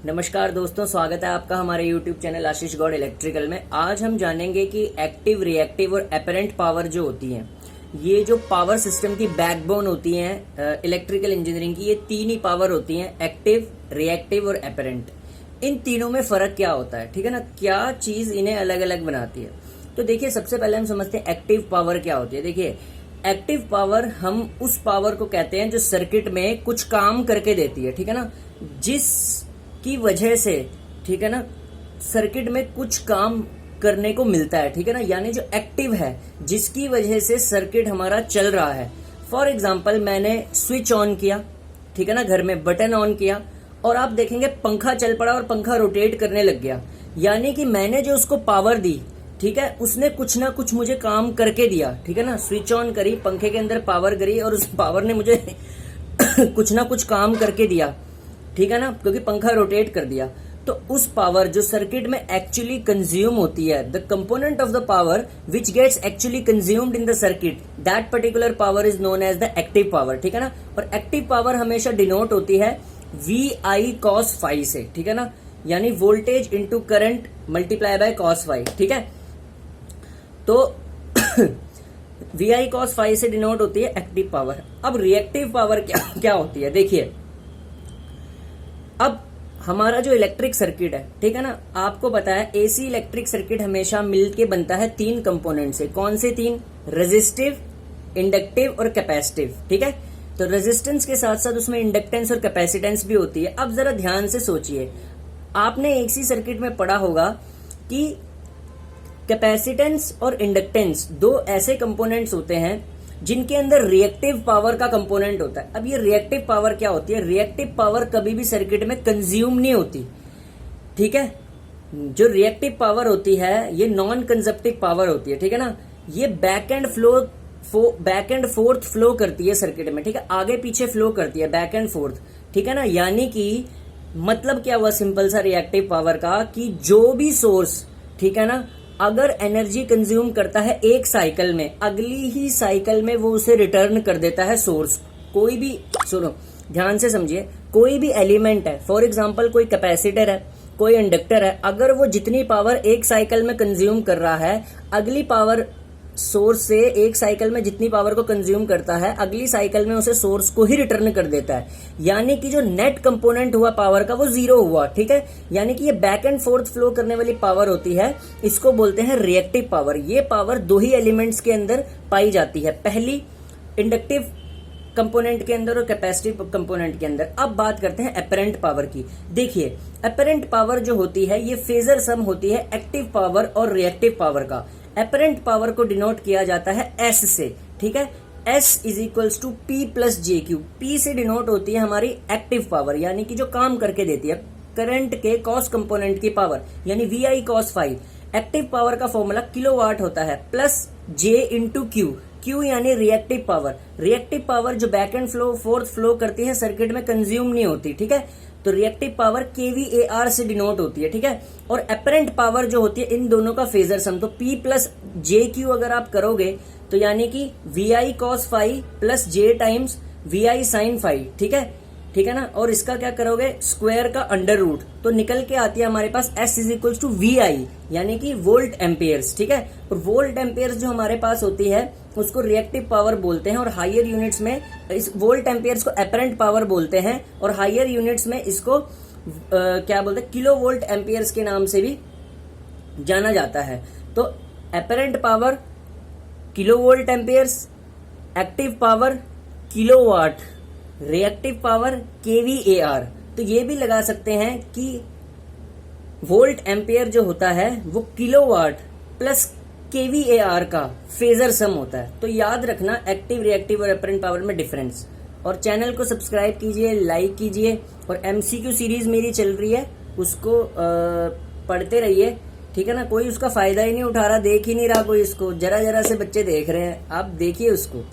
नमस्कार दोस्तों, स्वागत है आपका हमारे YouTube चैनल आशीष गौड़ इलेक्ट्रिकल में। आज हम जानेंगे कि एक्टिव, रिएक्टिव और एपरेंट पावर जो होती है, ये जो पावर सिस्टम की बैकबोन होती है इलेक्ट्रिकल इंजीनियरिंग की, ये तीन ही पावर होती हैं, एक्टिव, रिएक्टिव और एपरेंट। इन तीनों में फर्क क्या होता है, ठीक है ना, क्या चीज इन्हें अलग अलग बनाती है। तो देखिए, सबसे पहले हम समझते हैं एक्टिव पावर क्या होती है। देखिए, एक्टिव पावर हम उस पावर को कहते हैं जो सर्किट में कुछ काम करके देती है, ठीक है ना, जिस की वजह से, ठीक है ना, सर्किट में कुछ काम करने को मिलता है, ठीक है ना, यानी जो एक्टिव है, जिसकी वजह से सर्किट हमारा चल रहा है। फॉर एग्जांपल, मैंने स्विच ऑन किया, ठीक है ना, घर में बटन ऑन किया और आप देखेंगे पंखा चल पड़ा और पंखा रोटेट करने लग गया, यानी कि मैंने जो उसको पावर दी, ठीक है, उसने कुछ ना कुछ मुझे काम करके दिया, ठीक है ना। स्विच ऑन करी, पंखे के अंदर पावर करी और उस पावर ने मुझे कुछ ना कुछ काम करके दिया, ठीक है ना, क्योंकि पंखा रोटेट कर दिया। तो उस पावर जो सर्किट में एक्चुअली कंज्यूम होती है, the component of the power which gets actually consumed in the circuit, that particular power is known as the active power, ठीक है ना। और एक्टिव पावर हमेशा डिनोट होती है VI cos फाई से, ठीक है ना, यानी voltage into current multiply by cos phi, ठीक है। तो VI cos फाई से डिनोट होती है एक्टिव पावर। अब रिएक्टिव पावर क्या होती है, देखिए, अब हमारा जो इलेक्ट्रिक सर्किट है, ठीक है ना, आपको पता है एसी इलेक्ट्रिक सर्किट हमेशा मिलके बनता है तीन कंपोनेंट से। कौन से तीन? रेजिस्टिव, इंडक्टिव और कैपेसिटिव, ठीक है। तो रेजिस्टेंस के साथ साथ उसमें इंडक्टेंस और कैपेसिटेंस भी होती है। अब जरा ध्यान से सोचिए, आपने एसी सर्किट में पढ़ा होगा कि कैपेसिटेंस और इंडक्टेंस दो ऐसे कंपोनेंट्स होते हैं जिनके अंदर रिएक्टिव पावर का कंपोनेंट होता है। अब ये रिएक्टिव पावर क्या होती है? रिएक्टिव पावर कभी भी सर्किट में कंज्यूम नहीं होती, ठीक है। जो रिएक्टिव पावर होती है ये नॉन कंजप्टिव पावर होती है, ठीक है ना। ये बैक एंड फोर्थ फ्लो करती है सर्किट में, ठीक है, आगे पीछे फ्लो करती है, बैक एंड फोर्थ, ठीक है ना। यानी कि मतलब क्या हुआ सिंपल सा रिएक्टिव पावर का, कि जो भी सोर्स, ठीक है ना, अगर एनर्जी कंज्यूम करता है एक साइकिल में, अगली ही साइकिल में वो उसे रिटर्न कर देता है सोर्स। कोई भी, सुनो ध्यान से समझिए, कोई भी एलिमेंट है, फॉर एग्जांपल कोई कैपेसिटर है, कोई इंडक्टर है, अगर वो जितनी पावर एक साइकिल में कंज्यूम कर रहा है, अगली पावर सोर्स से एक साइकिल में जितनी पावर को कंज्यूम करता है, अगली साइकिल में उसे सोर्स को ही रिटर्न कर देता है। यानी कि जो नेट कंपोनेंट हुआ पावर का वो जीरो हुआ, ठीक है। यानी कि ये बैक एंड फोर्थ फ्लो करने वाली पावर होती है, इसको बोलते हैं रिएक्टिव पावर। ये पावर दो ही एलिमेंट्स के अंदर पाई जाती है, पहली इंडक्टिव कंपोनेंट के अंदर और कैपेसिटिव कंपोनेंट के अंदर। अब बात करते हैं एपरेंट पावर की। देखिए, एपरेंट पावर जो होती है ये फेजर सम होती है एक्टिव पावर और रिएक्टिव पावर का। एपरेंट पावर को डिनोट किया जाता है S से, ठीक है। S is equals to P plus JQ। P से डिनोट होती है हमारी एक्टिव पावर, यानी कि जो काम करके देती है, करंट के कॉस कंपोनेंट की पावर, यानी VI cos phi. Active power का फॉर्मूला किलोवाट होता है, प्लस J इंटू Q यानी रिएक्टिव पावर। रिएक्टिव पावर जो बैक एंड फोर्थ फ्लो करती है, सर्किट में कंज्यूम नहीं होती, ठीक है। तो रिएक्टिव पावर kVAR से डिनोट होती है, ठीक है। और एपरेंट पावर जो होती है इन दोनों का फेजर सम, तो P प्लस JQ अगर आप करोगे तो यानी कि VI cos phi plus J times VI sin phi, ठीक है, ठीक है ना। और इसका क्या करोगे, स्क्वायर का अंडर रूट, तो निकल के आती है हमारे पास S is equal to VI, यानी कि वोल्ट एम्पियर्स, ठीक है। और वोल्ट एम्पियर्स जो हमारे पास होती है उसको रिएक्टिव पावर बोलते हैं, और हायर यूनिट्स में इस वोल्ट एम्पियर्स को एपरेंट पावर बोलते हैं, और हायर यूनिट्स में इसको क्या बोलते हैं, किलो वोल्ट एम्पियर्स के नाम से भी जाना जाता है। तो apparent power kilo volt amperes, active power kilowatt, reactive power kVAR। तो ये भी लगा सकते हैं कि वोल्ट एम्पियर जो होता है वो किलोवाट प्लस kVAR का फेजर सम होता है। तो याद रखना एक्टिव, रिएक्टिव और एपरेंट पावर में डिफरेंस। और चैनल को सब्सक्राइब कीजिए, लाइक कीजिए, और MCQ सीरीज मेरी चल रही है, उसको पढ़ते रहिए, ठीक है ना। कोई उसका फायदा ही नहीं उठा रहा, देख ही नहीं रहा कोई इसको, जरा जरा से बच्चे देख रहे हैं, आप देखिए उसको।